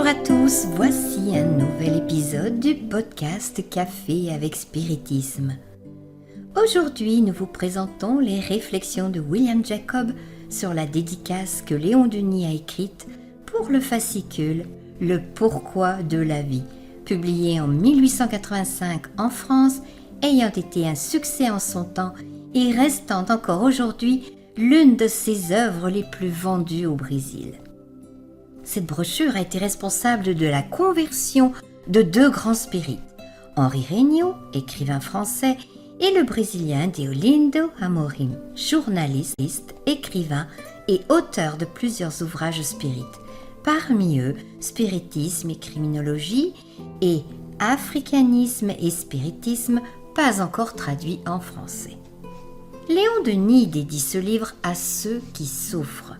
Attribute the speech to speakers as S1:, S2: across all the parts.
S1: à tous, voici un nouvel épisode du podcast Café avec Spiritisme. Aujourd'hui, nous vous présentons les réflexions de William Jacob sur la dédicace que Léon Denis a écrite pour le fascicule « Le pourquoi de la vie », publié en 1885 en France, ayant été un succès en son temps et restant encore aujourd'hui l'une de ses œuvres les plus vendues au Brésil. Cette brochure a été responsable de la conversion de deux grands spirites, Henri Regnault, écrivain français, et le Brésilien Deolindo Amorim, journaliste, écrivain et auteur de plusieurs ouvrages spirites. Parmi eux, Spiritisme et criminologie et Africanisme et spiritisme, pas encore traduits en français. Léon Denis dédie ce livre à ceux qui souffrent.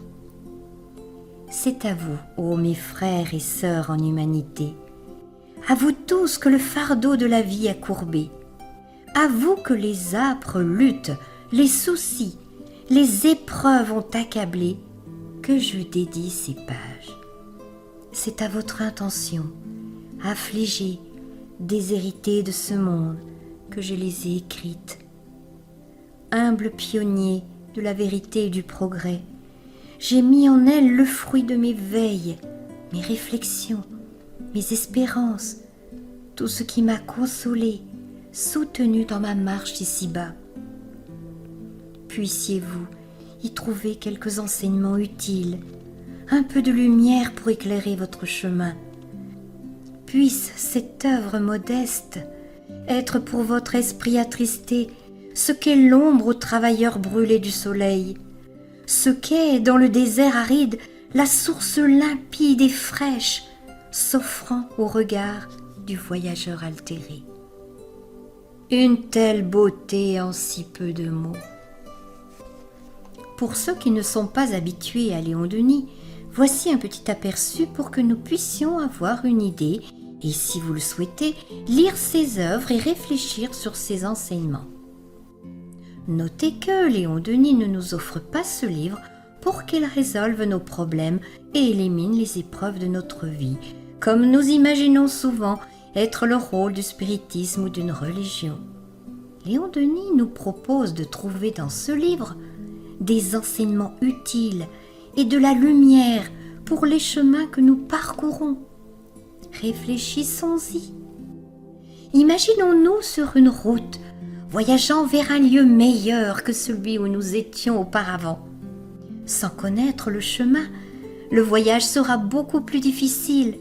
S1: C'est à vous, ô mes frères et sœurs en humanité, à vous tous que le fardeau de la vie a courbé, à vous que les âpres luttes, les soucis, les épreuves ont accablé, que je dédie ces pages. C'est à votre intention, affligée, déshéritée de ce monde, que je les ai écrites. Humble pionnier de la vérité et du progrès, j'ai mis en elle le fruit de mes veilles, mes réflexions, mes espérances, tout ce qui m'a consolé, soutenu dans ma marche ici-bas. Puissiez-vous y trouver quelques enseignements utiles, un peu de lumière pour éclairer votre chemin. Puisse cette œuvre modeste être pour votre esprit attristé ce qu'est l'ombre aux travailleurs brûlés du soleil, ce qu'est dans le désert aride la source limpide et fraîche s'offrant au regard du voyageur altéré. Une telle beauté en si peu de mots. Pour ceux qui ne sont pas habitués à Léon Denis, voici un petit aperçu pour que nous puissions avoir une idée et, si vous le souhaitez, lire ses œuvres et réfléchir sur ses enseignements. Notez que Léon Denis ne nous offre pas ce livre pour qu'il résolve nos problèmes et élimine les épreuves de notre vie, comme nous imaginons souvent être le rôle du spiritisme ou d'une religion. Léon Denis nous propose de trouver dans ce livre des enseignements utiles et de la lumière pour les chemins que nous parcourons. Réfléchissons-y. Imaginons-nous sur une route voyageant vers un lieu meilleur que celui où nous étions auparavant. Sans connaître le chemin, le voyage sera beaucoup plus difficile,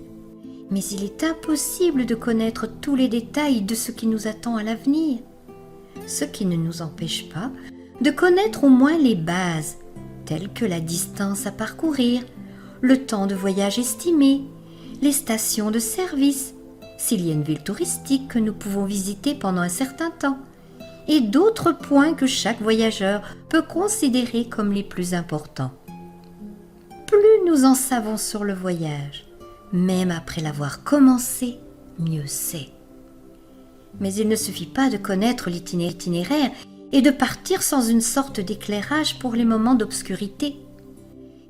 S1: mais il est impossible de connaître tous les détails de ce qui nous attend à l'avenir, ce qui ne nous empêche pas de connaître au moins les bases, telles que la distance à parcourir, le temps de voyage estimé, les stations de service, s'il y a une ville touristique que nous pouvons visiter pendant un certain temps, et d'autres points que chaque voyageur peut considérer comme les plus importants. Plus nous en savons sur le voyage, même après l'avoir commencé, mieux c'est. Mais il ne suffit pas de connaître l'itinéraire et de partir sans une sorte d'éclairage pour les moments d'obscurité.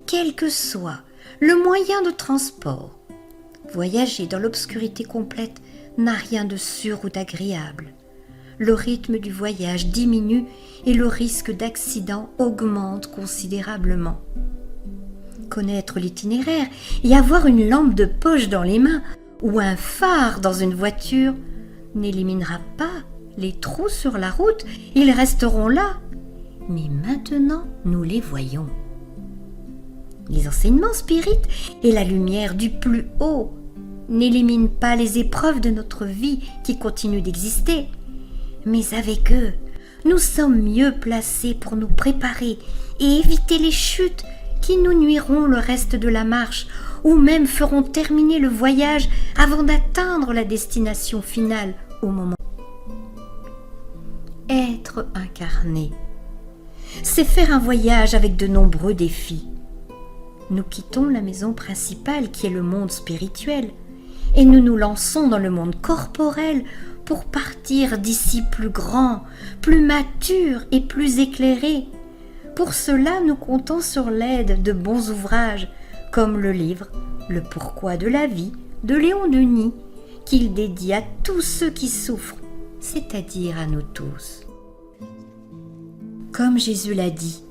S1: Quel que soit le moyen de transport, voyager dans l'obscurité complète n'a rien de sûr ou d'agréable. Le rythme du voyage diminue et le risque d'accident augmente considérablement. Connaître l'itinéraire et avoir une lampe de poche dans les mains ou un phare dans une voiture n'éliminera pas les trous sur la route, ils resteront là. Mais maintenant, nous les voyons. Les enseignements spirites et la lumière du plus haut n'éliminent pas les épreuves de notre vie qui continuent d'exister. Mais avec eux, nous sommes mieux placés pour nous préparer et éviter les chutes qui nous nuiront le reste de la marche ou même feront terminer le voyage avant d'atteindre la destination finale au moment. Être incarné, c'est faire un voyage avec de nombreux défis. Nous quittons la maison principale qui est le monde spirituel et nous nous lançons dans le monde corporel pour partir d'ici plus grand, plus mature et plus éclairé. Pour cela, nous comptons sur l'aide de bons ouvrages comme le livre « Le pourquoi de la vie » de Léon Denis qu'il dédie à tous ceux qui souffrent, c'est-à-dire à nous tous. Comme Jésus l'a dit,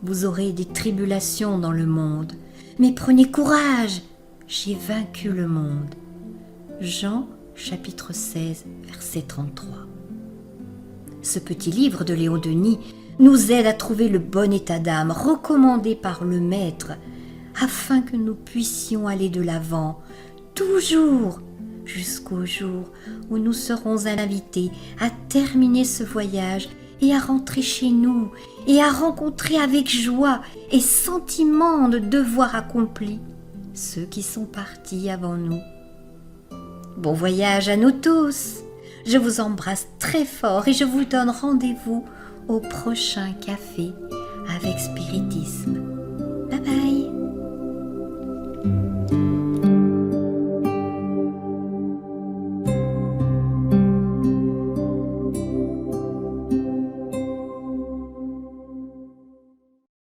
S1: vous aurez des tribulations dans le monde, mais prenez courage, j'ai vaincu le monde. Jean chapitre 16, verset 33. Ce petit livre de Léon Denis nous aide à trouver le bon état d'âme recommandé par le Maître, afin que nous puissions aller de l'avant, toujours, jusqu'au jour où nous serons invités à terminer ce voyage et à rentrer chez nous et à rencontrer avec joie et sentiment de devoir accompli ceux qui sont partis avant nous. Bon voyage à nous tous! Je vous embrasse très fort et je vous donne rendez-vous au prochain café avec Spiritisme.